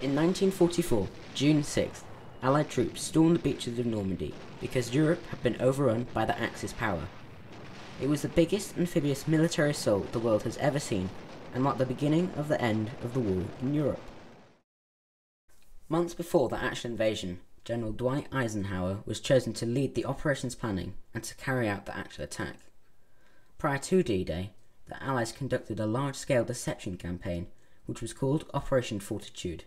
In 1944, June 6th, Allied troops stormed the beaches of Normandy because Europe had been overrun by the Axis power. It was the biggest amphibious military assault the world has ever seen and marked the beginning of the end of the war in Europe. Months before the actual invasion, General Dwight Eisenhower was chosen to lead the operations planning and to carry out the actual attack. Prior to D-Day, the Allies conducted a large-scale deception campaign which was called Operation Fortitude.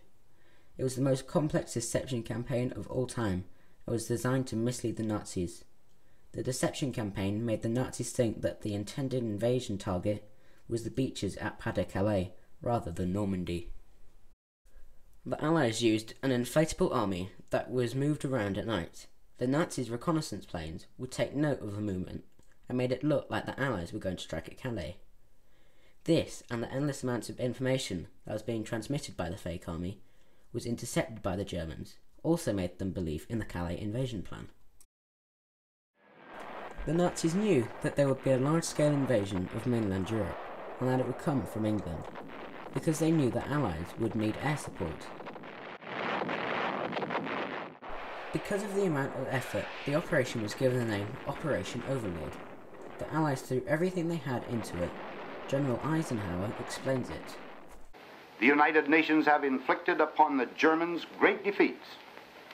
It was the most complex deception campaign of all time and was designed to mislead the Nazis. The deception campaign made the Nazis think that the intended invasion target was the beaches at Pas-de-Calais rather than Normandy. The Allies used an inflatable army that was moved around at night. The Nazis' reconnaissance planes would take note of the movement and made it look like the Allies were going to strike at Calais. This, and the endless amounts of information that was being transmitted by the fake army, was intercepted by the Germans, also made them believe in the Calais invasion plan. The Nazis knew that there would be a large-scale invasion of mainland Europe, and that it would come from England, because they knew the Allies would need air support. Because of the amount of effort, the operation was given the name Operation Overlord. The Allies threw everything they had into it. General Eisenhower explains it. The United Nations have inflicted upon the Germans great defeats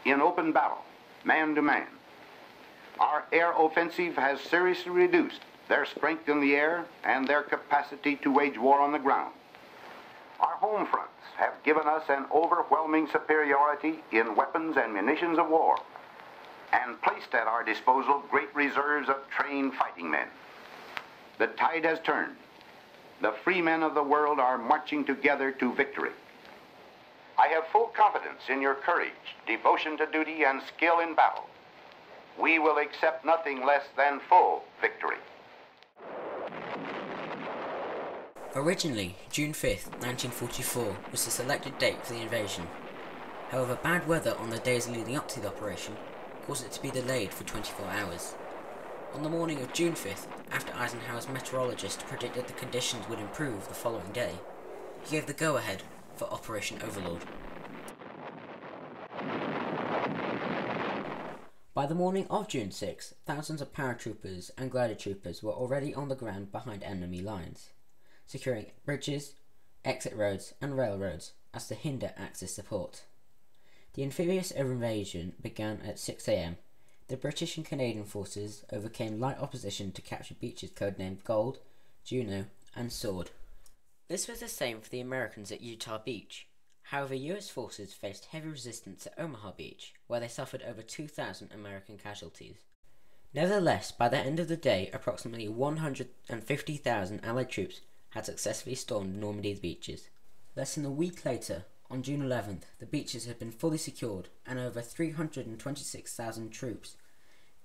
in open battle, man to man. Our air offensive has seriously reduced their strength in the air and their capacity to wage war on the ground. Our home fronts have given us an overwhelming superiority in weapons and munitions of war, and placed at our disposal great reserves of trained fighting men. The tide has turned. The free men of the world are marching together to victory. I have full confidence in your courage, devotion to duty, and skill in battle. We will accept nothing less than full victory. Originally, June 5th, 1944 was the selected date for the invasion. However, bad weather on the days leading up to the operation caused it to be delayed for 24 hours. On the morning of June 5th, after Eisenhower's meteorologist predicted the conditions would improve the following day, he gave the go-ahead for Operation Overlord. By the morning of June 6, thousands of paratroopers and glider troopers were already on the ground behind enemy lines, securing bridges, exit roads and railroads as to hinder Axis support. The amphibious invasion began at 6 AM. The British and Canadian forces overcame light opposition to capture beaches codenamed Gold, Juno and Sword. This was the same for the Americans at Utah Beach. However, US forces faced heavy resistance at Omaha Beach, where they suffered over 2,000 American casualties. Nevertheless, by the end of the day, approximately 150,000 Allied troops had successfully stormed Normandy's beaches. Less than a week later, on June 11th, the beaches had been fully secured and over 326,000 troops,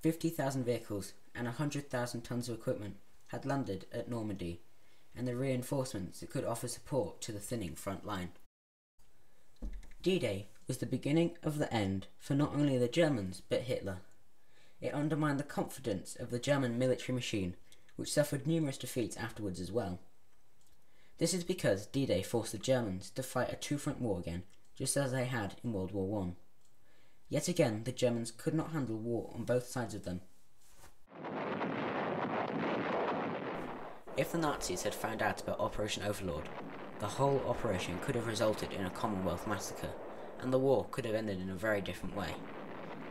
50,000 vehicles and 100,000 tons of equipment had landed at Normandy, and the reinforcements that could offer support to the thinning front line. D-Day was the beginning of the end for not only the Germans but Hitler. It undermined the confidence of the German military machine, which suffered numerous defeats afterwards as well. This is because D-Day forced the Germans to fight a two-front war again, just as they had in World War I. Yet again, the Germans could not handle war on both sides of them. If the Nazis had found out about Operation Overlord, the whole operation could have resulted in a Commonwealth massacre, and the war could have ended in a very different way.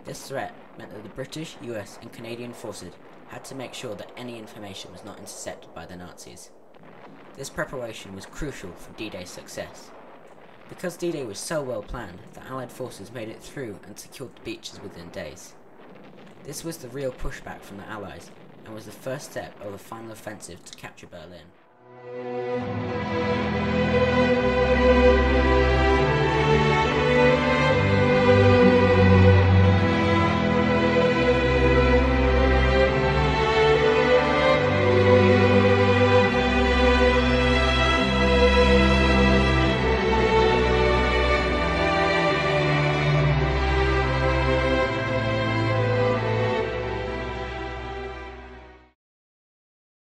This threat meant that the British, US and Canadian forces had to make sure that any information was not intercepted by the Nazis. This preparation was crucial for D-Day's success. Because D-Day was so well planned, the Allied forces made it through and secured the beaches within days. This was the real pushback from the Allies, and was the first step of the final offensive to capture Berlin.